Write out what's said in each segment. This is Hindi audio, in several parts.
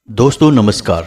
दोस्तों नमस्कार।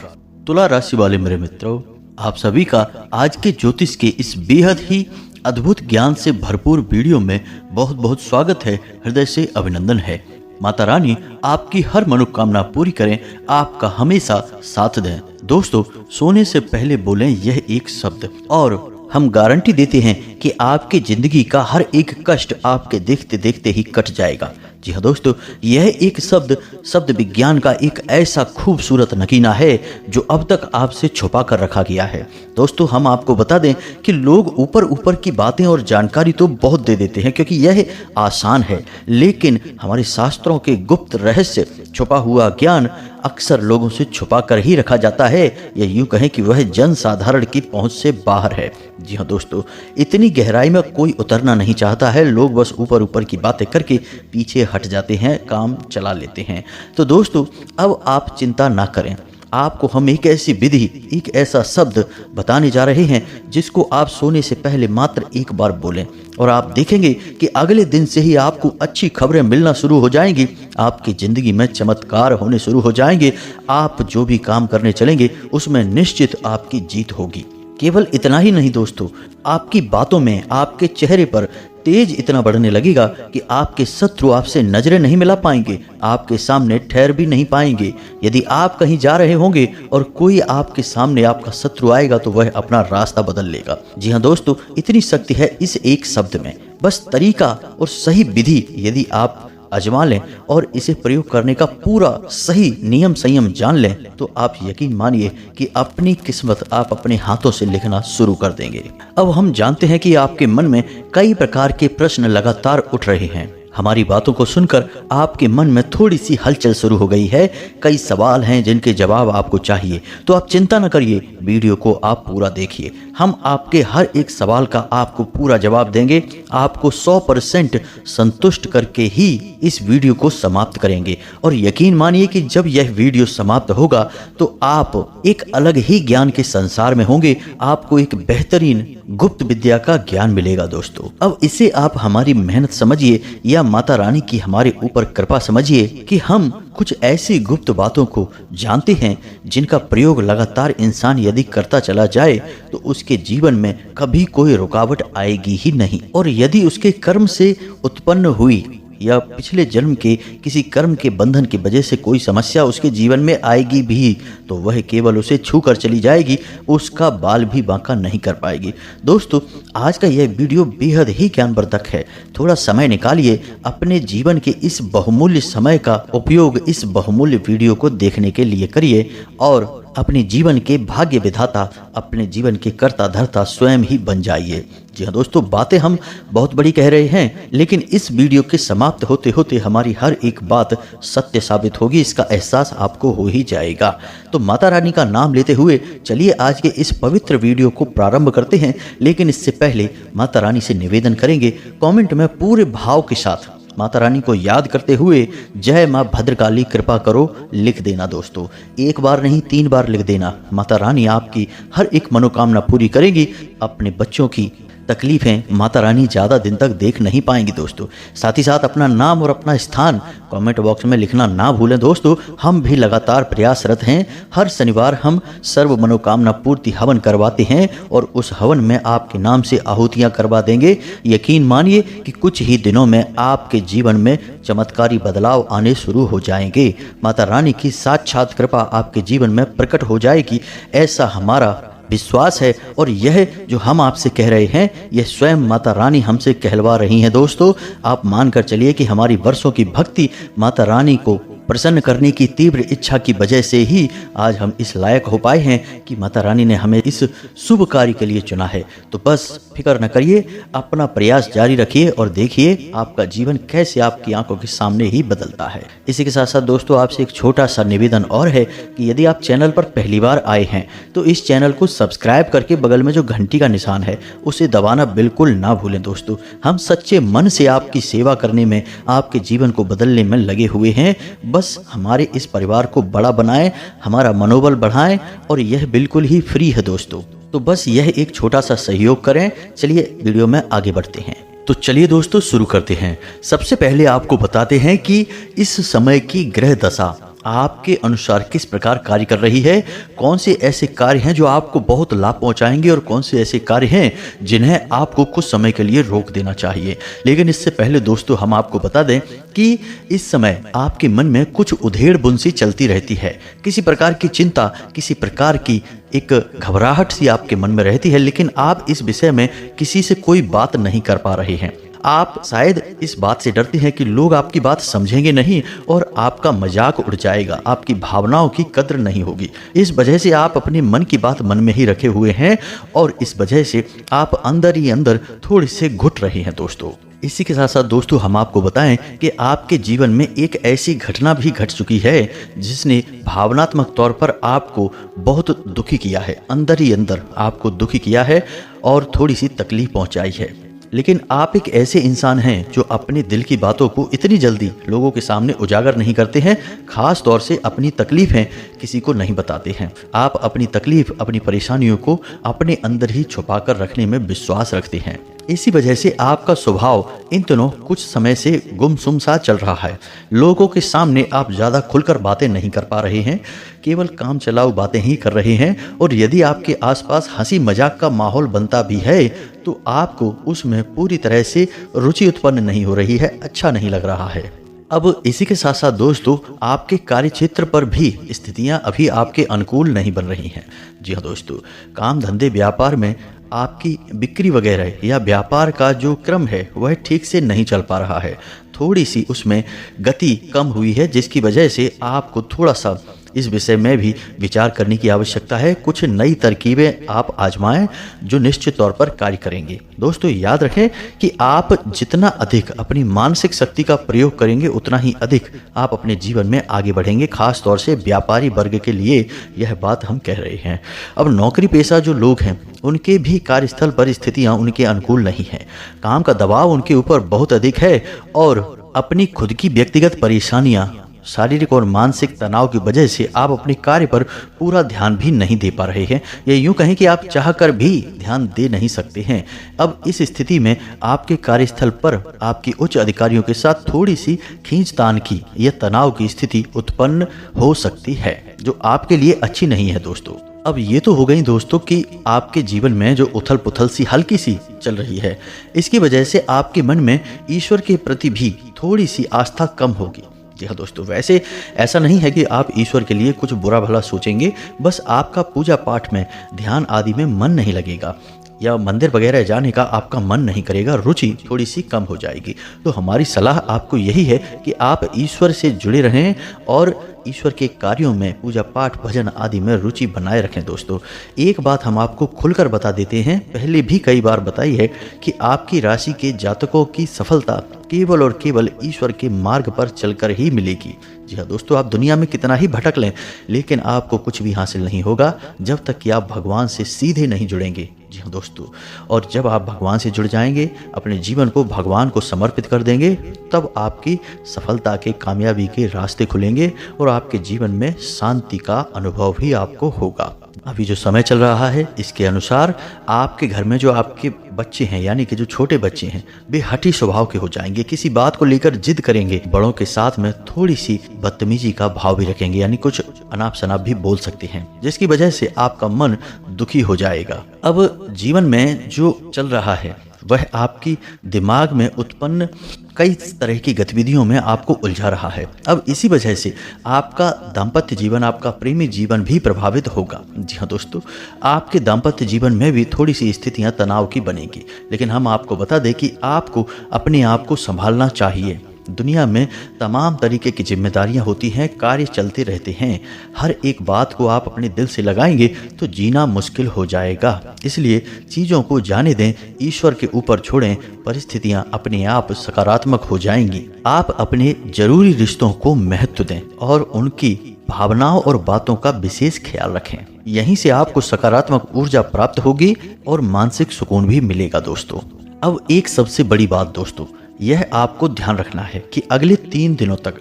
तुला राशि वाले मेरे मित्रों, आप सभी का आज के ज्योतिष के इस बेहद ही अद्भुत ज्ञान से भरपूर वीडियो में बहुत बहुत स्वागत है। हृदय से अभिनंदन है। माता रानी आपकी हर मनोकामना पूरी करें, आपका हमेशा साथ दें। दोस्तों, सोने से पहले बोलें यह एक शब्द और हम गारंटी देते हैं कि आपकी जिंदगी का हर एक कष्ट आपके देखते देखते ही कट जाएगा। जी हाँ दोस्तों, यह एक शब्द विज्ञान का एक ऐसा खूबसूरत नगीना है जो अब तक आपसे छुपा कर रखा गया है। दोस्तों, हम आपको बता दें कि लोग ऊपर ऊपर की बातें और जानकारी तो बहुत दे देते हैं क्योंकि यह आसान है, लेकिन हमारे शास्त्रों के गुप्त रहस्य, छुपा हुआ ज्ञान अक्सर लोगों से छुपा कर ही रखा जाता है, या यूं कहें कि वह जन साधारण की पहुंच से बाहर है। जी हाँ दोस्तों, इतनी गहराई में कोई उतरना नहीं चाहता है। लोग बस ऊपर ऊपर की बातें करके पीछे हट जाते हैं, काम चला लेते हैं। तो दोस्तों, अब आप चिंता ना करें। आपको हम एक ऐसी विधि, एक ऐसा शब्द बताने जा रहे हैं जिसको आप सोने से पहले मात्र एक बार बोलें और आप देखेंगे कि अगले दिन से ही आपको अच्छी खबरें मिलना शुरू हो जाएंगी। आपकी जिंदगी में चमत्कार होने शुरू हो जाएंगे। आप जो भी काम करने चलेंगे उसमें निश्चित आपकी जीत होगी। केवल इतना ही नहीं दोस्तों, आपकी बातों में, आपके चेहरे पर तेज इतना बढ़ने लगेगा कि आपके शत्रु आपसे नजरें नहीं मिला पाएंगे, आपके सामने ठहर भी नहीं पाएंगे। यदि आप कहीं जा रहे होंगे और कोई आपके सामने आपका शत्रु आएगा तो वह अपना रास्ता बदल लेगा। जी हाँ दोस्तों, इतनी शक्ति है इस एक शब्द में। बस तरीका और सही विधि यदि आप आजमा लें और इसे प्रयोग करने का पूरा सही नियम संयम जान लें तो आप यकीन मानिए कि अपनी किस्मत आप अपने हाथों से लिखना शुरू कर देंगे। अब हम जानते हैं कि आपके मन में कई प्रकार के प्रश्न लगातार उठ रहे हैं। हमारी बातों को सुनकर आपके मन में थोड़ी सी हलचल शुरू हो गई है। कई सवाल हैं जिनके जवाब आपको चाहिए, तो आप चिंता न करिए, वीडियो को आप पूरा देखिए। हम आपके हर एक सवाल का आपको पूरा जवाब देंगे। आपको 100% संतुष्ट करके ही इस वीडियो को समाप्त करेंगे। और यकीन मानिए कि जब यह वीडियो समाप्त होगा तो आप एक अलग ही ज्ञान के संसार में होंगे। आपको एक बेहतरीन गुप्त विद्या का ज्ञान मिलेगा दोस्तों। अब इसे आप हमारी मेहनत समझिए या माता रानी की हमारे ऊपर कृपा समझिए कि हम कुछ ऐसी गुप्त बातों को जानते हैं जिनका प्रयोग लगातार इंसान यदि करता चला जाए तो उसके जीवन में कभी कोई रुकावट आएगी ही नहीं। और यदि उसके कर्म से उत्पन्न हुई या पिछले जन्म के किसी कर्म के बंधन की वजह से कोई समस्या उसके जीवन में आएगी भी तो वह केवल उसे छू कर चली जाएगी, उसका बाल भी बांका नहीं कर पाएगी। दोस्तों, आज का यह वीडियो बेहद ही ज्ञानवर्धक है। थोड़ा समय निकालिए, अपने जीवन के इस बहुमूल्य समय का उपयोग इस बहुमूल्य वीडियो को देखने के लिए करिए और अपने जीवन के भाग्य विधाता, अपने जीवन के कर्ता धर्ता स्वयं ही बन जाइए। जी हाँ दोस्तों, बातें हम बहुत बड़ी कह रहे हैं, लेकिन इस वीडियो के समाप्त होते होते हमारी हर एक बात सत्य साबित होगी, इसका एहसास आपको हो ही जाएगा। तो माता रानी का नाम लेते हुए चलिए आज के इस पवित्र वीडियो को प्रारंभ करते हैं। लेकिन इससे पहले माता रानी से निवेदन करेंगे, कमेंट में पूरे भाव के साथ माता रानी को याद करते हुए जय माँ भद्रकाली कृपा करो लिख देना दोस्तों। एक बार नहीं, 3 बार लिख देना। माता रानी आपकी हर एक मनोकामना पूरी करेगी। अपने बच्चों की तकलीफें माता रानी ज़्यादा दिन तक देख नहीं पाएंगी दोस्तों। साथ ही साथ अपना नाम और अपना स्थान कमेंट बॉक्स में लिखना ना भूलें दोस्तों। हम भी लगातार प्रयासरत हैं। हर शनिवार हम सर्व मनोकामना पूर्ति हवन करवाते हैं और उस हवन में आपके नाम से आहुतियाँ करवा देंगे। यकीन मानिए कि कुछ ही दिनों में आपके जीवन में चमत्कारी बदलाव आने शुरू हो जाएंगे। माता रानी की साक्षात कृपा आपके जीवन में प्रकट हो जाएगी, ऐसा हमारा विश्वास है। और यह जो हम आपसे कह रहे हैं यह स्वयं माता रानी हमसे कहलवा रही हैं दोस्तों। आप मानकर चलिए कि हमारी वर्षों की भक्ति माता रानी को प्रसन्न करने की तीव्र इच्छा की वजह से ही आज हम इस लायक हो पाए हैं कि माता रानी ने हमें इस शुभ कार्य के लिए चुना है। तो बस फिक्र न करिए, अपना प्रयास जारी रखिए और देखिए आपका जीवन कैसे आपकी आंखों के सामने ही बदलता है। इसी के साथ साथ दोस्तों, आपसे एक छोटा सा निवेदन और है कि यदि आप चैनल पर पहली बार आए हैं तो इस चैनल को सब्सक्राइब करके बगल में जो घंटी का निशान है उसे दबाना बिल्कुल ना भूलें दोस्तों। हम सच्चे मन से आपकी सेवा करने में, आपके जीवन को बदलने में लगे हुए हैं। बस हमारे इस परिवार को बड़ा बनाएं, हमारा मनोबल बढ़ाएं और यह बिल्कुल ही फ्री है दोस्तों। तो बस यह एक छोटा सा सहयोग करें। चलिए वीडियो में आगे बढ़ते हैं। तो चलिए दोस्तों शुरू करते हैं। सबसे पहले आपको बताते हैं कि इस समय की ग्रह दशा आपके अनुसार किस प्रकार कार्य कर रही है, कौन से ऐसे कार्य हैं जो आपको बहुत लाभ पहुंचाएंगे और कौन से ऐसे कार्य हैं जिन्हें आपको कुछ समय के लिए रोक देना चाहिए। लेकिन इससे पहले दोस्तों हम आपको बता दें कि इस समय आपके मन में कुछ उधेड़ बुन सी चलती रहती है। किसी प्रकार की चिंता, किसी प्रकार की एक घबराहट सी आपके मन में रहती है, लेकिन आप इस विषय में किसी से कोई बात नहीं कर पा रहे हैं। आप शायद इस बात से डरते हैं कि लोग आपकी बात समझेंगे नहीं और आपका मजाक उड़ जाएगा, आपकी भावनाओं की कद्र नहीं होगी। इस वजह से आप अपने मन की बात मन में ही रखे हुए हैं और इस वजह से आप अंदर ही अंदर थोड़े से घुट रहे हैं दोस्तों। इसी के साथ साथ दोस्तों हम आपको बताएं कि आपके जीवन में एक ऐसी घटना भी घट चुकी है जिसने भावनात्मक तौर पर आपको बहुत दुखी किया है, अंदर ही अंदर आपको दुखी किया है और थोड़ी सी तकलीफ पहुंचाई है। लेकिन आप एक ऐसे इंसान हैं जो अपने दिल की बातों को इतनी जल्दी लोगों के सामने उजागर नहीं करते हैं, खास तौर से अपनी तकलीफें किसी को नहीं बताते हैं। आप अपनी तकलीफ, अपनी परेशानियों को अपने अंदर ही छुपा कर रखने में विश्वास रखते हैं। इसी वजह से आपका स्वभाव इन दिनों कुछ समय से गुमसुम सा चल रहा है। लोगों के सामने आप ज़्यादा खुलकर बातें नहीं कर पा रहे हैं, केवल काम चलाऊ बातें ही कर रहे हैं और यदि आपके आसपास हंसी मजाक का माहौल बनता भी है तो आपको उसमें पूरी तरह से रुचि उत्पन्न नहीं हो रही है, अच्छा नहीं लग रहा है। अब इसी के साथ साथ दोस्तों आपके कार्य क्षेत्र पर भी स्थितियां अभी आपके अनुकूल नहीं बन रही हैं। जी हाँ दोस्तों, काम धंधे व्यापार में आपकी बिक्री वगैरह या व्यापार का जो क्रम है वह ठीक से नहीं चल पा रहा है। थोड़ी सी उसमें गति कम हुई है जिसकी वजह से आपको थोड़ा सा इस विषय में भी विचार करने की आवश्यकता है। कुछ नई तरकीबें आप आजमाएं जो निश्चित तौर पर कार्य करेंगे। दोस्तों याद रखें कि आप जितना अधिक अपनी मानसिक शक्ति का प्रयोग करेंगे उतना ही अधिक आप अपने जीवन में आगे बढ़ेंगे। खास तौर से व्यापारी वर्ग के लिए यह बात हम कह रहे हैं। अब नौकरी पेशा जो लोग हैं उनके भी कार्यस्थल पर स्थितियां उनके अनुकूल नहीं है। काम का दबाव उनके ऊपर बहुत अधिक है और अपनी खुद की व्यक्तिगत परेशानियां, शारीरिक और मानसिक तनाव की वजह से आप अपने कार्य पर पूरा ध्यान भी नहीं दे पा रहे हैं, या यूं कहें कि आप चाहकर भी ध्यान दे नहीं सकते हैं। अब इस स्थिति में आपके कार्यस्थल पर आपकी उच्च अधिकारियों के साथ थोड़ी सी खींचतान की या तनाव की स्थिति उत्पन्न हो सकती है जो आपके लिए अच्छी नहीं है दोस्तों। अब ये तो हो गई दोस्तों कि आपके जीवन में जो उथल पुथल सी हल्की सी चल रही है, इसकी वजह से आपके मन में ईश्वर के प्रति भी थोड़ी सी आस्था कम होगी। जी हाँ दोस्तों, वैसे ऐसा नहीं है कि आप ईश्वर के लिए कुछ बुरा भला सोचेंगे, बस आपका पूजा पाठ में, ध्यान आदि में मन नहीं लगेगा या मंदिर वगैरह जाने का आपका मन नहीं करेगा, रुचि थोड़ी सी कम हो जाएगी। तो हमारी सलाह आपको यही है कि आप ईश्वर से जुड़े रहें और ईश्वर के कार्यों में, पूजा पाठ, भजन आदि में रुचि बनाए रखें। दोस्तों एक बात हम आपको खुलकर बता देते हैं, पहले भी कई बार बताई है कि आपकी राशि के जातकों की सफलता केवल और केवल ईश्वर के मार्ग पर चलकर ही मिलेगी। जी हाँ दोस्तों, आप दुनिया में कितना ही भटक लें लेकिन आपको कुछ भी हासिल नहीं होगा जब तक कि आप भगवान से सीधे नहीं जुड़ेंगे। जी हाँ दोस्तों, और जब आप भगवान से जुड़ जाएंगे, अपने जीवन को भगवान को समर्पित कर देंगे, तब आपकी सफलता के, कामयाबी के रास्ते खुलेंगे और आपके जीवन में शांति का अनुभव भी आपको होगा। अभी जो समय चल रहा है इसके अनुसार आपके घर में जो आपके बच्चे हैं, यानी कि जो छोटे बच्चे हैं, वे हठी स्वभाव के हो जाएंगे, किसी बात को लेकर जिद करेंगे, बड़ों के साथ में थोड़ी सी बदतमीजी का भाव भी रखेंगे, यानी कुछ अनाप शनाप भी बोल सकते हैं, जिसकी वजह से आपका मन दुखी हो जाएगा। अब जीवन में जो चल रहा है वह आपकी दिमाग में उत्पन्न कई तरह की गतिविधियों में आपको उलझा रहा है। अब इसी वजह से आपका दाम्पत्य जीवन, आपका प्रेमी जीवन भी प्रभावित होगा। जी हाँ दोस्तों, आपके दाम्पत्य जीवन में भी थोड़ी सी स्थितियां तनाव की बनेगी, लेकिन हम आपको बता दें कि आपको अपने आप को संभालना चाहिए। दुनिया में तमाम तरीके की जिम्मेदारियां होती हैं, कार्य चलते रहते हैं। हर एक बात को आप अपने दिल से लगाएंगे तो जीना मुश्किल हो जाएगा। इसलिए चीज़ों को जाने दें, ईश्वर के ऊपर छोड़ें, परिस्थितियां अपने आप सकारात्मक हो जाएंगी। आप अपने जरूरी रिश्तों को महत्व दें और उनकी भावनाओं और बातों का विशेष ख्याल रखें। यहीं से आपको सकारात्मक ऊर्जा प्राप्त होगी और मानसिक सुकून भी मिलेगा दोस्तों। अब एक सबसे बड़ी बात दोस्तों, यह आपको ध्यान रखना है कि अगले 3 दिनों तक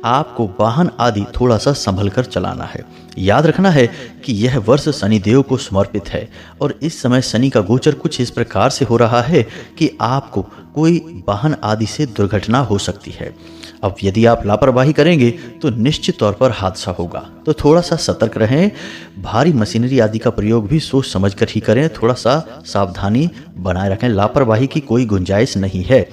आपको वाहन आदि थोड़ा सा संभल कर चलाना है। याद रखना है कि यह वर्ष शनिदेव को समर्पित है और इस समय शनि का गोचर कुछ इस प्रकार से हो रहा है कि आपको कोई वाहन आदि से दुर्घटना हो सकती है। अब यदि आप लापरवाही करेंगे तो निश्चित तौर पर हादसा होगा। तो थोड़ा सा सतर्क रहें। भारी मशीनरी आदि का प्रयोग भी सोच समझकर ही करें। थोड़ा सा सावधानी बनाए रखें। लापरवाही की कोई गुंजाइश नहीं है।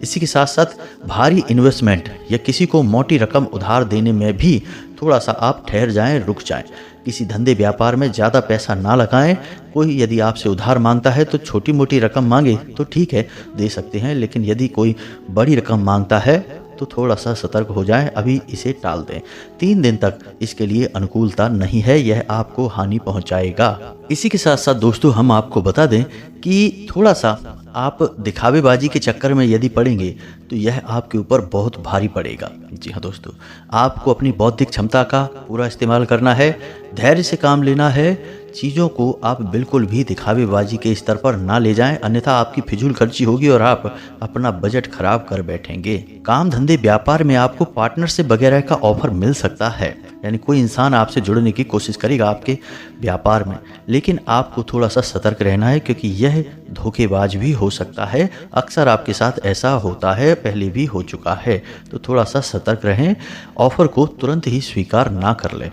इसी के साथ साथ भारी इन्वेस्टमेंट या किसी को मोटी रकम उधार देने में भी थोड़ा सा आप ठहर जाएं, रुक जाएं। किसी धंधे व्यापार में ज़्यादा पैसा ना लगाएं। कोई यदि आपसे उधार मांगता है तो छोटी मोटी रकम मांगे तो ठीक है, दे सकते हैं, लेकिन यदि कोई बड़ी रकम मांगता है तो थोड़ा सा सतर्क हो जाएं, अभी इसे टाल दें। 3 दिन तक इसके लिए अनुकूलता नहीं है, यह आपको हानि पहुंचाएगा। इसी के साथ साथ दोस्तों हम आपको बता दें कि थोड़ा सा आप दिखावेबाजी के चक्कर में यदि पड़ेंगे तो यह आपके ऊपर बहुत भारी पड़ेगा। जी हाँ दोस्तों, आपको अपनी बौद्धिक क्षमता का पूरा इस्तेमाल करना है, धैर्य से काम लेना है। चीज़ों को आप बिल्कुल भी दिखावेबाजी के स्तर पर ना ले जाएं, अन्यथा आपकी फिजूल खर्ची होगी और आप अपना बजट खराब कर बैठेंगे। काम धंधे व्यापार में आपको पार्टनरशिप वगैरह का ऑफर मिल सकता है, यानी कोई इंसान आपसे जुड़ने की कोशिश करेगा आपके व्यापार में, लेकिन आपको थोड़ा सा सतर्क रहना है क्योंकि यह धोखेबाज भी हो सकता है। अक्सर आपके साथ ऐसा होता है, पहले भी हो चुका है, तो थोड़ा सा सतर्क रहें। ऑफर को तुरंत ही स्वीकार ना कर लें।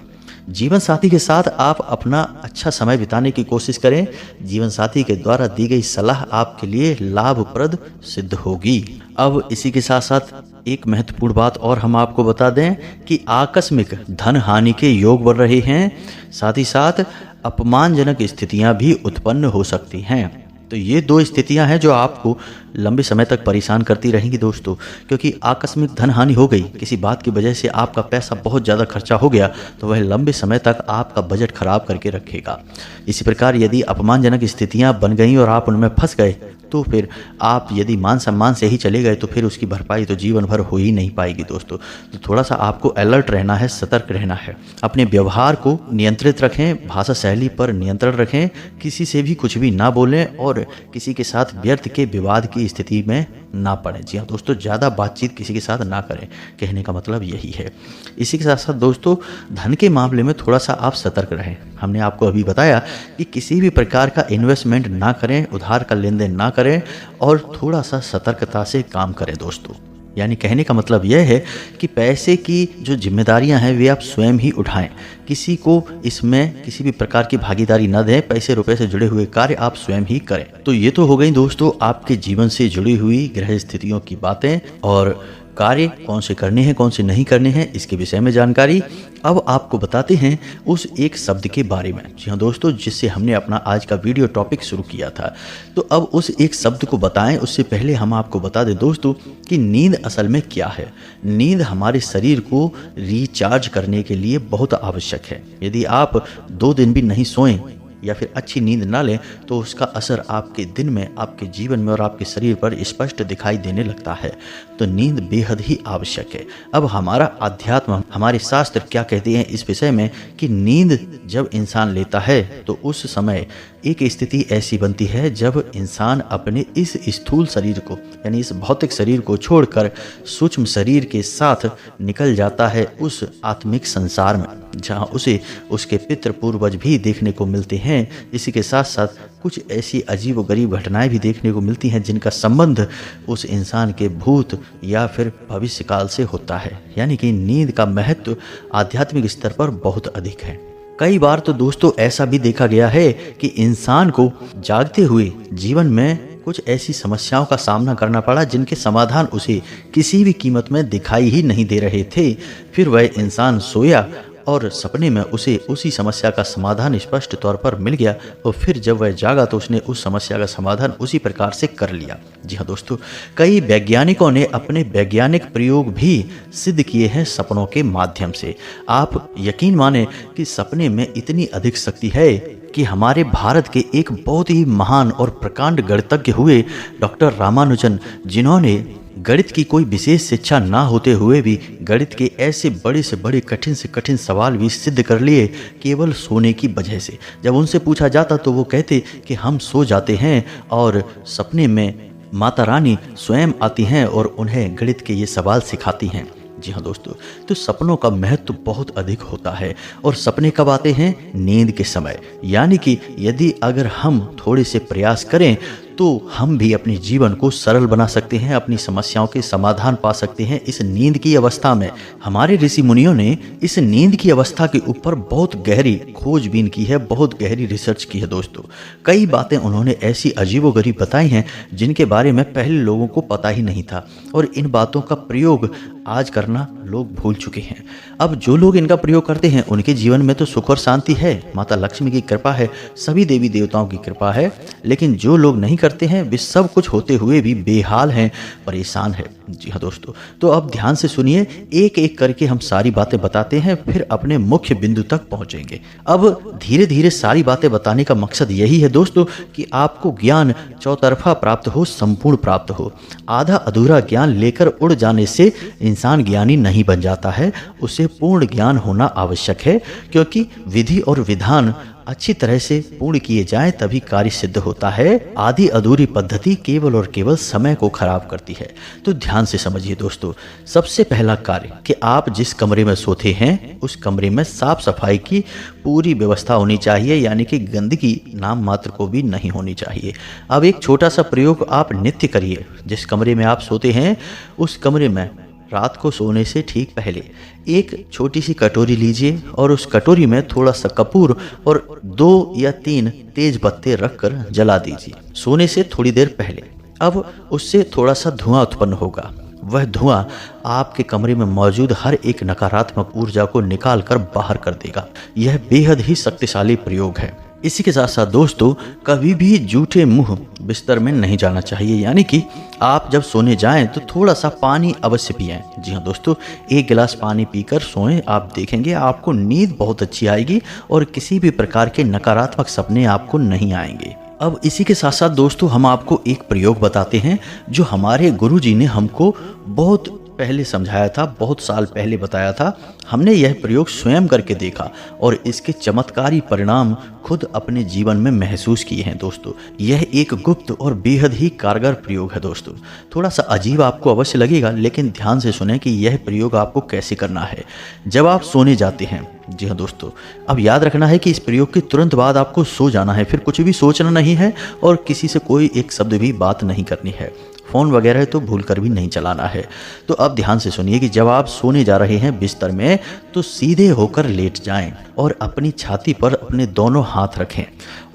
जीवन साथी के साथ आप अपना अच्छा समय बिताने की कोशिश करें। जीवन साथी के द्वारा दी गई सलाह आपके लिए लाभप्रद सिद्ध होगी। अब इसी के साथ साथ एक महत्वपूर्ण बात और हम आपको बता दें कि आकस्मिक धन हानि के योग बढ़ रहे हैं, साथ ही साथ अपमानजनक स्थितियां भी उत्पन्न हो सकती हैं। तो ये 2 स्थितियां हैं जो आपको लंबे समय तक परेशान करती रहेंगी दोस्तों, क्योंकि आकस्मिक धन हानि हो गई, किसी बात की वजह से आपका पैसा बहुत ज़्यादा खर्चा हो गया तो वह लंबे समय तक आपका बजट खराब करके रखेगा। इसी प्रकार यदि अपमानजनक स्थितियां बन गई और आप उनमें फंस गए तो फिर आप यदि मान सम्मान से ही चले गए तो फिर उसकी भरपाई तो जीवन भर हो ही नहीं पाएगी दोस्तों। तो थोड़ा सा आपको अलर्ट रहना है, सतर्क रहना है। अपने व्यवहार को नियंत्रित रखें, भाषा शैली पर नियंत्रण रखें, किसी से भी कुछ भी ना बोलें और किसी के साथ व्यर्थ के विवाद की स्थिति में ना पड़े। जी हाँ दोस्तों, ज़्यादा बातचीत किसी के साथ ना करें, कहने का मतलब यही है। इसी के साथ साथ दोस्तों धन के मामले में थोड़ा सा आप सतर्क रहें। हमने आपको अभी बताया कि किसी भी प्रकार का इन्वेस्टमेंट ना करें, उधार का लेन देन ना करें और थोड़ा सा सतर्कता से काम करें दोस्तों। यानी कहने का मतलब यह है कि पैसे की जो जिम्मेदारियां हैं वे आप स्वयं ही उठाएं, किसी को इसमें किसी भी प्रकार की भागीदारी न दें। पैसे रुपए से जुड़े हुए कार्य आप स्वयं ही करें। तो ये तो हो गई दोस्तों आपके जीवन से जुड़ी हुई ग्रह स्थितियों की बातें और कार्य कौन से करने हैं कौन से नहीं करने हैं इसके विषय में जानकारी। अब आपको बताते हैं उस एक शब्द के बारे में। जी हाँ दोस्तों, जिससे हमने अपना आज का वीडियो टॉपिक शुरू किया था। तो अब उस एक शब्द को बताएं उससे पहले हम आपको बता दें दोस्तों कि नींद असल में क्या है। नींद हमारे शरीर को रिचार्ज करने के लिए बहुत आवश्यक है। यदि आप 2 दिन भी नहीं सोएं या फिर अच्छी नींद ना लें तो उसका असर आपके दिन में, आपके जीवन में और आपके शरीर पर स्पष्ट दिखाई देने लगता है। तो नींद बेहद ही आवश्यक है। अब हमारा अध्यात्म, हमारे शास्त्र क्या कहते हैं इस विषय में कि नींद जब इंसान लेता है तो उस समय एक स्थिति ऐसी बनती है जब इंसान अपने इस स्थूल शरीर को, यानी इस भौतिक शरीर को छोड़कर सूक्ष्म शरीर के साथ निकल जाता है उस आत्मिक संसार में, जहाँ उसे उसके पितृ पूर्वज भी देखने को मिलते हैं। इसी के साथ साथ कुछ ऐसी अजीब व गरीब घटनाएं भी देखने को मिलती हैं जिनका संबंध उस इंसान के भूत या फिर भविष्य काल से होता है। यानी कि नींद का महत्व आध्यात्मिक स्तर पर बहुत अधिक है। कई बार तो दोस्तों ऐसा भी देखा गया है कि इंसान को जागते हुए जीवन में कुछ ऐसी समस्याओं का सामना करना पड़ा जिनके समाधान उसे किसी भी कीमत में दिखाई ही नहीं दे रहे थे। फिर वह इंसान सोया और सपने में उसे उसी समस्या का समाधान स्पष्ट तौर पर मिल गया और फिर जब वह जागा तो उसने उस समस्या का समाधान उसी प्रकार से कर लिया। जी हाँ दोस्तों, कई वैज्ञानिकों ने अपने वैज्ञानिक प्रयोग भी सिद्ध किए हैं सपनों के माध्यम से। आप यकीन माने कि सपने में इतनी अधिक शक्ति है कि हमारे भारत के एक बहुत ही महान और प्रकांड गणितज्ञ हुए डॉक्टर रामानुजन, जिन्होंने गणित की कोई विशेष शिक्षा ना होते हुए भी गणित के ऐसे बड़े से बड़े कठिन से कठिन सवाल भी सिद्ध कर लिए केवल सोने की वजह से। जब उनसे पूछा जाता तो वो कहते कि हम सो जाते हैं और सपने में माता रानी स्वयं आती हैं और उन्हें गणित के ये सवाल सिखाती हैं। जी हाँ दोस्तों, तो सपनों का महत्व बहुत अधिक होता है। और सपने कब आते हैं? नींद के समय। यानी कि यदि अगर हम थोड़े से प्रयास करें तो हम भी अपने जीवन को सरल बना सकते हैं, अपनी समस्याओं के समाधान पा सकते हैं इस नींद की अवस्था में। हमारे ऋषि मुनियों ने इस नींद की अवस्था के ऊपर बहुत गहरी खोजबीन की है, बहुत गहरी रिसर्च की है दोस्तों। कई बातें उन्होंने ऐसी अजीबोगरीब बताई हैं जिनके बारे में पहले लोगों को पता ही नहीं था, और इन बातों का प्रयोग आज करना लोग भूल चुके हैं। अब जो लोग इनका प्रयोग करते हैं उनके जीवन में तो सुख और शांति है, माता लक्ष्मी की कृपा है, सभी देवी देवताओं की कृपा है। लेकिन जो लोग नहीं करते हैं वे सब कुछ होते हुए भी बेहाल हैं, परेशान है। जी हाँ दोस्तों, तो अब ध्यान से सुनिए, एक एक करके हम सारी बातें बताते हैं, फिर अपने मुख्य बिंदु तक पहुंचेंगे। अब धीरे धीरे सारी बातें बताने का मकसद यही है दोस्तों कि आपको ज्ञान चौतरफा प्राप्त हो, संपूर्ण प्राप्त हो। आधा अधूरा ज्ञान लेकर उड़ जाने से इंसान ज्ञानी नहीं बन जाता है, उसे पूर्ण ज्ञान होना आवश्यक है, क्योंकि विधि और विधान अच्छी तरह से पूर्ण किए जाएं तभी कार्य सिद्ध होता है। आधी अधूरी पद्धति केवल और केवल समय को खराब करती है। तो ध्यान से समझिए दोस्तों, सबसे पहला कार्य कि आप जिस कमरे में सोते हैं उस कमरे में साफ सफाई की पूरी व्यवस्था होनी चाहिए, यानी कि गंदगी नाम मात्र को भी नहीं होनी चाहिए। अब एक छोटा सा प्रयोग आप नित्य करिए। जिस कमरे में आप सोते हैं उस कमरे में रात को सोने से ठीक पहले एक छोटी सी कटोरी लीजिए और उस कटोरी में थोड़ा सा कपूर और 2 या 3 तेज पत्ते रखकर जला दीजिए सोने से थोड़ी देर पहले। अब उससे थोड़ा सा धुआं उत्पन्न होगा। वह धुआं आपके कमरे में मौजूद हर एक नकारात्मक ऊर्जा को निकाल कर बाहर कर देगा। यह बेहद ही शक्तिशाली प्रयोग है। इसी के साथ साथ दोस्तों, कभी भी जूठे मुंह बिस्तर में नहीं जाना चाहिए, यानी कि आप जब सोने जाएं तो थोड़ा सा पानी अवश्य पिएं। जी हाँ दोस्तों, 1 गिलास पानी पीकर सोएं, आप देखेंगे आपको नींद बहुत अच्छी आएगी और किसी भी प्रकार के नकारात्मक सपने आपको नहीं आएंगे। अब इसी के साथ साथ दोस्तों, हम आपको एक प्रयोग बताते हैं जो हमारे गुरुजी ने हमको बहुत पहले समझाया था, बहुत साल पहले बताया था। हमने यह प्रयोग स्वयं करके देखा और इसके चमत्कारी परिणाम खुद अपने जीवन में महसूस किए हैं दोस्तों। यह एक गुप्त और बेहद ही कारगर प्रयोग है दोस्तों। थोड़ा सा अजीब आपको अवश्य लगेगा, लेकिन ध्यान से सुनें कि यह प्रयोग आपको कैसे करना है जब आप सोने जाते हैं। जी हाँ दोस्तों, अब याद रखना है कि इस प्रयोग के तुरंत बाद आपको सो जाना है, फिर कुछ भी सोचना नहीं है और किसी से कोई एक शब्द भी बात नहीं करनी है। फ़ोन वगैरह तो भूल कर भी नहीं चलाना है। तो अब ध्यान से सुनिए कि जब आप सोने जा रहे हैं बिस्तर में तो सीधे होकर लेट जाएं और अपनी छाती पर अपने दोनों हाथ रखें,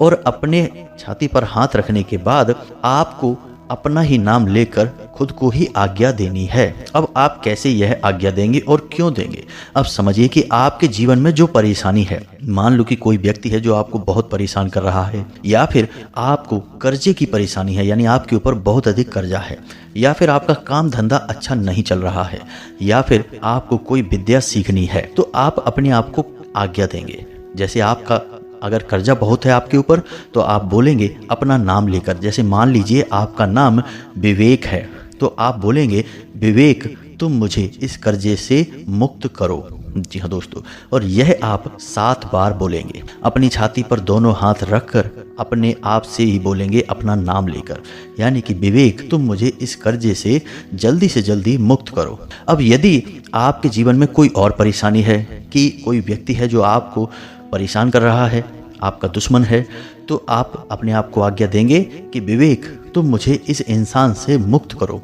और अपने छाती पर हाथ रखने के बाद आपको अपना ही नाम लेकर खुद को ही आज्ञा देनी है। अब आप कैसे यह आज्ञा देंगे और क्यों देंगे? अब समझिए कि आपके जीवन में जो परेशानी है, मान लो कि कोई व्यक्ति है जो आपको बहुत परेशान कर रहा है, या फिर आपको कर्जे की परेशानी है, यानी आपके ऊपर बहुत अधिक कर्जा है, या फिर आपका काम धंधा अच्छा नहीं चल रहा है, या फिर आपको कोई विद्या सीखनी है, तो आप अपने आप को आज्ञा देंगे। जैसे आपका अगर कर्जा बहुत है आपके ऊपर तो आप बोलेंगे अपना नाम लेकर। जैसे मान लीजिए आपका नाम विवेक है, तो आप बोलेंगे विवेक तुम मुझे इस कर्जे से मुक्त करो। जी हाँ दोस्तों, और यह आप 7 बार बोलेंगे। अपनी छाती पर दोनों हाथ रखकर अपने आप से ही बोलेंगे अपना नाम लेकर, यानी कि विवेक तुम मुझे इस कर्जे से जल्दी मुक्त करो। अब यदि आपके जीवन में कोई और परेशानी है कि कोई व्यक्ति है जो आपको परेशान कर रहा है, आपका दुश्मन है, तो आप अपने आप को आज्ञा देंगे कि विवेक तुम मुझे इस इंसान से मुक्त करो,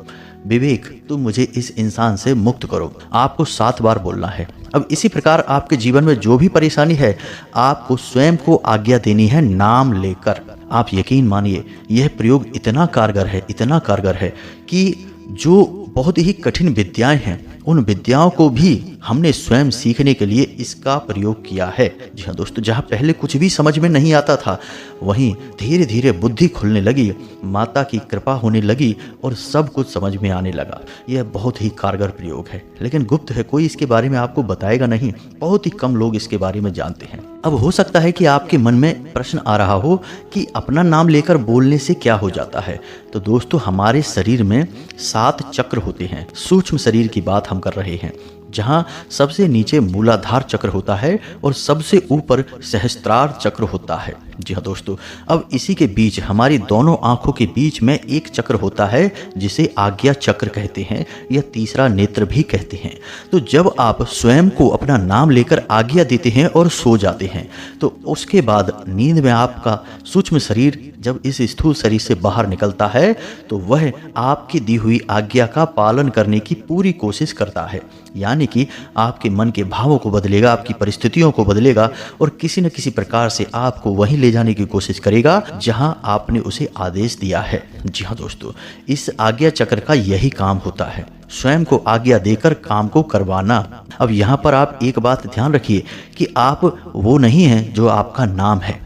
विवेक तुम मुझे इस इंसान से मुक्त करो। आपको 7 बार बोलना है। अब इसी प्रकार आपके जीवन में जो भी परेशानी है आपको स्वयं को आज्ञा देनी है नाम लेकर। आप यकीन मानिए यह प्रयोग इतना कारगर है कि जो बहुत ही कठिन विद्याएं हैं उन विद्याओं को भी हमने स्वयं सीखने के लिए इसका प्रयोग किया है। जी हाँ दोस्तों, जहाँ पहले कुछ भी समझ में नहीं आता था, वहीं धीरे धीरे बुद्धि खुलने लगी, माता की कृपा होने लगी और सब कुछ समझ में आने लगा। यह बहुत ही कारगर प्रयोग है, लेकिन गुप्त है, कोई इसके बारे में आपको बताएगा नहीं। बहुत ही कम लोग इसके बारे में जानते हैं। अब हो सकता है कि आपके मन में प्रश्न आ रहा हो कि अपना नाम लेकर बोलने से क्या हो जाता है। तो दोस्तों, हमारे शरीर में 7 चक्र होते हैं। सूक्ष्म शरीर की बात हम कर रहे हैं, जहां सबसे नीचे मूलाधार चक्र होता है और सबसे ऊपर सहस्त्रार चक्र होता है। जी हाँ दोस्तों, अब इसी के बीच हमारी दोनों आंखों के बीच में एक चक्र होता है जिसे आज्ञा चक्र कहते हैं या तीसरा नेत्र भी कहते हैं। तो जब आप स्वयं को अपना नाम लेकर आज्ञा देते हैं और सो जाते हैं तो उसके बाद नींद में आपका सूक्ष्म शरीर जब इस स्थूल शरीर से बाहर निकलता है तो वह आपकी दी हुई आज्ञा का पालन करने की पूरी कोशिश करता है। यानी कि आपके मन के भावों को बदलेगा, आपकी परिस्थितियों को बदलेगा और किसी न किसी प्रकार से आपको वहीं ले जाने की कोशिश करेगा जहां आपने उसे आदेश दिया है। जी हाँ दोस्तों, इस आज्ञा चक्र का यही काम होता है, स्वयं को आज्ञा देकर काम को करवाना। अब यहाँ पर आप एक बात ध्यान रखिए कि आप वो नहीं हैं जो आपका नाम है।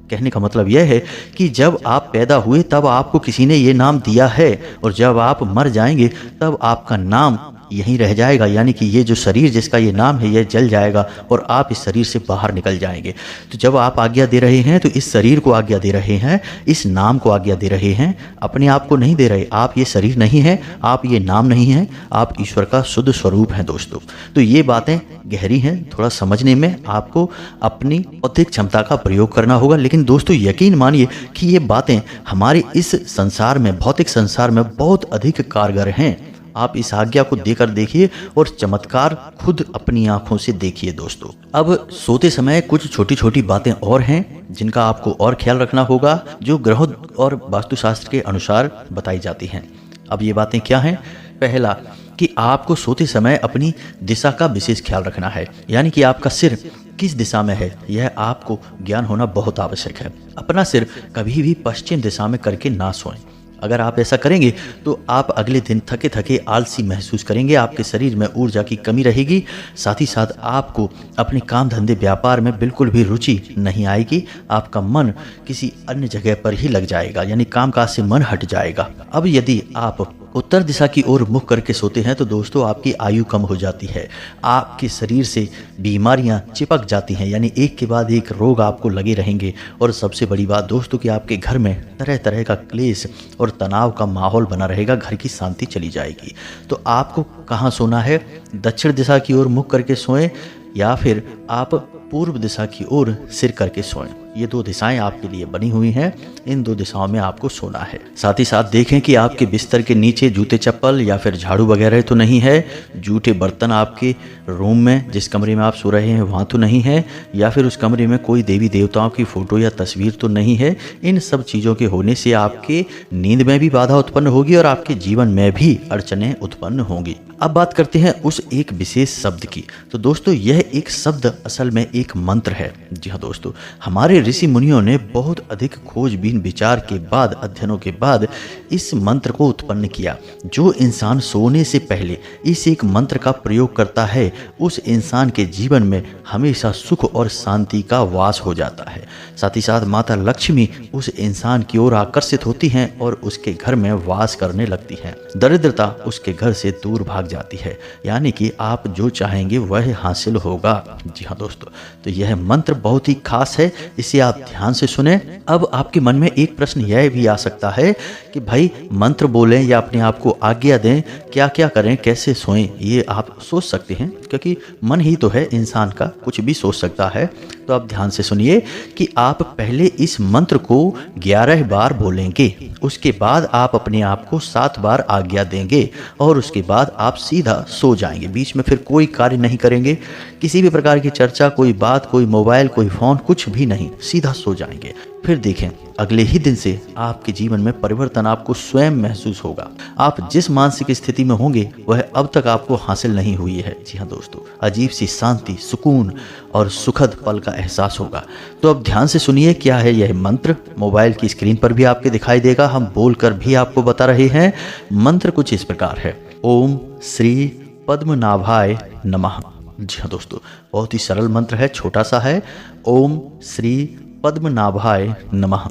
कहने का मतलब यह है कि जब आप पैदा हुए तब आपको किसी ने ये नाम दिया है और जब आप मर जाएंगे तब आपका नाम यहीं रह जाएगा। यानी कि ये जो शरीर जिसका ये नाम है यह जल जाएगा और आप इस शरीर से बाहर निकल जाएंगे। तो जब आप आज्ञा दे रहे हैं तो इस शरीर को आज्ञा दे रहे हैं, इस नाम को आज्ञा दे रहे हैं, अपने आप को नहीं दे रहे। आप ये शरीर नहीं है, आप ये नाम नहीं है, आप ईश्वर का शुद्ध स्वरूप हैं दोस्तों। तो ये बातें गहरी हैं, थोड़ा समझने में आपको अपनी बौद्धिक क्षमता का प्रयोग करना होगा। लेकिन दोस्तों यकीन मानिए कि ये बातें हमारे इस संसार में, भौतिक संसार में बहुत अधिक कारगर हैं। आप इस आज्ञा को देकर देखिए और चमत्कार खुद अपनी आंखों से देखिए दोस्तों। अब सोते समय कुछ छोटी छोटी बातें और हैं जिनका आपको और ख्याल रखना होगा, जो ग्रह और वास्तुशास्त्र के अनुसार बताई जाती हैं। अब ये बातें क्या हैं? पहला कि आपको सोते समय अपनी दिशा का विशेष ख्याल रखना है। यानी कि आपका सिर किस दिशा में है यह आपको ज्ञान होना बहुत आवश्यक है। अपना सिर कभी भी पश्चिम दिशा में करके ना सोएं। अगर आप ऐसा करेंगे तो आप अगले दिन थके थके आलसी महसूस करेंगे, आपके शरीर में ऊर्जा की कमी रहेगी, साथ ही साथ आपको अपने काम धंधे व्यापार में बिल्कुल भी रुचि नहीं आएगी, आपका मन किसी अन्य जगह पर ही लग जाएगा, यानी कामकाज से मन हट जाएगा। अब यदि आप उत्तर दिशा की ओर मुख करके सोते हैं तो दोस्तों आपकी आयु कम हो जाती है, आपके शरीर से बीमारियां चिपक जाती हैं, यानी एक के बाद एक रोग आपको लगे रहेंगे। और सबसे बड़ी बात दोस्तों कि आपके घर में तरह तरह का क्लेश और तनाव का माहौल बना रहेगा, घर की शांति चली जाएगी। तो आपको कहाँ सोना है? दक्षिण दिशा की ओर मुख करके सोएं या फिर आप पूर्व दिशा की ओर सिर करके सोएं। ये दो दिशाएं आपके लिए बनी हुई हैं, इन दो दिशाओं में आपको सोना है। साथ ही साथ देखें कि आपके बिस्तर के नीचे जूते चप्पल या फिर झाड़ू वगैरह तो नहीं है, जूठे बर्तन आपके रूम में जिस कमरे में आप सो रहे हैं वहाँ तो नहीं है, या फिर उस कमरे में कोई देवी देवताओं की फोटो या तस्वीर तो नहीं है। इन सब चीज़ों के होने से आपके नींद में भी बाधा उत्पन्न होगी और आपके जीवन में भी अड़चनें उत्पन्न होंगी। अब बात करते हैं उस एक विशेष शब्द की। तो दोस्तों यह एक शब्द असल में एक मंत्र है। जी हाँ दोस्तों, हमारे ऋषि मुनियों ने बहुत अधिक खोजबीन विचार के बाद, अध्ययनों के बाद इस मंत्र को उत्पन्न किया। जो इंसान सोने से पहले इस एक मंत्र का प्रयोग करता है उस इंसान के जीवन में हमेशा सुख और शांति का वास हो जाता है। साथ ही साथ माता लक्ष्मी उस इंसान की ओर आकर्षित होती हैं और उसके घर में वास करने लगती हैं। दरिद्रता उसके घर से दूर भाग जाती है, यानी कि आप जो चाहेंगे वह हासिल होगा। जी हाँ दोस्तों, तो यह मंत्र बहुत ही खास है, इसे आप ध्यान से सुने। अब आपके मन में एक प्रश्न यह भी आ सकता है कि भाई मंत्र बोलें या अपने आप को आज्ञा दें, क्या क्या करें, कैसे सोएं? ये आप सोच सकते हैं क्योंकि मन ही तो है इंसान का, कुछ भी सोच सकता है। तो आप ध्यान से सुनिए कि आप पहले इस मंत्र को 11 बार बोलेंगे, उसके बाद आप अपने आप को 7 बार आज्ञा देंगे और उसके बाद आप सीधा सो जाएंगे। बीच में फिर कोई कार्य नहीं करेंगे, किसी भी प्रकार की चर्चा, कोई बात, कोई मोबाइल, कोई फोन, कुछ भी नहीं, सीधा सो जाएंगे। फिर देखें अगले ही दिन से आपके जीवन में परिवर्तन आपको स्वयं महसूस होगा। आप जिस मानसिक स्थिति में होंगे वह अब तक आपको हासिल नहीं हुई है। जी हाँ दोस्तों, अजीब सी शांति, सुकून और सुखद पल का एहसास होगा। तो अब ध्यान से सुनिए क्या है यह मंत्र। मोबाइल की स्क्रीन पर भी आपके दिखाई देगा, हम बोलकर भी आपको बता रहे हैं। मंत्र कुछ इस प्रकार है, ओम श्री पद्मनाभाय नमः। जी हाँ दोस्तों, बहुत ही सरल मंत्र है, छोटा सा है। ओम श्री पद्मनाभाय नमः।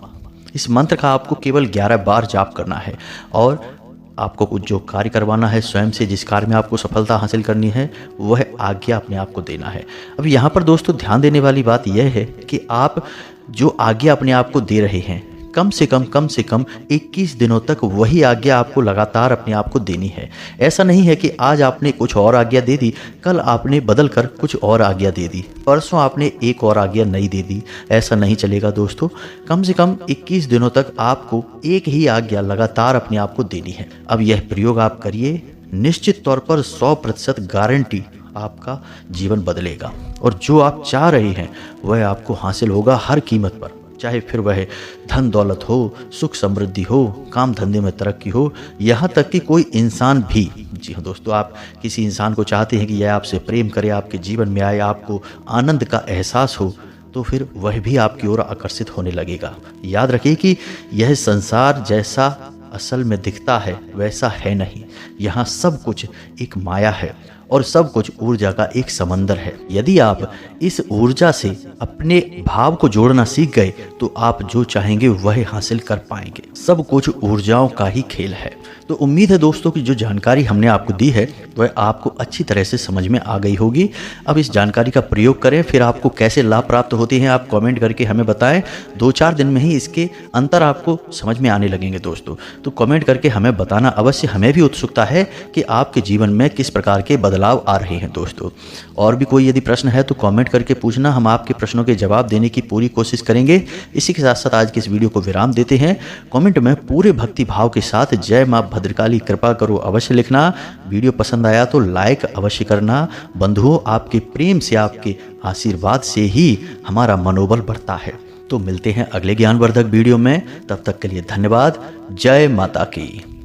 इस मंत्र का आपको केवल 11 बार जाप करना है और आपको कुछ जो कार्य करवाना है स्वयं से, जिस कार्य में आपको सफलता हासिल करनी है वह आज्ञा अपने आप को देना है। अब यहाँ पर दोस्तों ध्यान देने वाली बात यह है कि आप जो आज्ञा अपने आप को दे रहे हैं, कम से कम 21 दिनों तक वही आज्ञा आपको लगातार अपने आप को देनी है। ऐसा नहीं है कि आज आपने कुछ और आज्ञा दे दी, कल आपने बदल कर कुछ और आज्ञा दे दी, परसों आपने एक और आज्ञा नहीं दे दी। ऐसा नहीं चलेगा दोस्तों। कम से कम 21 दिनों तक आपको एक ही आज्ञा लगातार अपने आप को देनी है। अब यह प्रयोग आप करिए, निश्चित तौर पर 100% गारंटी आपका जीवन बदलेगा और जो आप चाह रहे हैं वह आपको हासिल होगा हर कीमत पर। चाहे फिर वह धन दौलत हो, सुख समृद्धि हो, काम धंधे में तरक्की हो, यहाँ तक कि कोई इंसान भी, जी हाँ दोस्तों, आप किसी इंसान को चाहते हैं कि यह आपसे प्रेम करे, आपके जीवन में आए, आपको आनंद का एहसास हो, तो फिर वह भी आपकी ओर आकर्षित होने लगेगा। याद रखिए कि यह संसार जैसा असल में दिखता है वैसा है नहीं। यहाँ सब कुछ एक माया है और सब कुछ ऊर्जा का एक समंदर है। यदि आप इस ऊर्जा से अपने भाव को जोड़ना सीख गए तो आप जो चाहेंगे वह हासिल कर पाएंगे। सब कुछ ऊर्जाओं का ही खेल है। तो उम्मीद है दोस्तों कि जो जानकारी हमने आपको दी है वह आपको अच्छी तरह से समझ में आ गई होगी। अब इस जानकारी का प्रयोग करें, फिर आपको कैसे लाभ प्राप्त होते हैं आप कमेंट करके हमें बताएं। 2-4 दिन में ही इसके अंतर आपको समझ में आने लगेंगे दोस्तों। तो कमेंट करके हमें बताना अवश्य, हमें भी उत्सुकता है कि आपके जीवन में किस प्रकार के बदलाव आ रहे हैं दोस्तों। और भी कोई यदि प्रश्न है तो कमेंट करके पूछना, हम आपके प्रश्नों के जवाब देने की पूरी कोशिश करेंगे। इसी के साथ साथ आज की इस वीडियो को विराम देते हैं। कमेंट में पूरे भक्ति भाव के साथ जय मां भद्रकाली कृपा करो अवश्य लिखना। वीडियो पसंद आया तो लाइक अवश्य करना। बंधुओं, आपके प्रेम से, आपके आशीर्वाद से ही हमारा मनोबल बढ़ता है। तो मिलते हैं अगले ज्ञानवर्धक वीडियो में, तब तक के लिए धन्यवाद। जय माता की।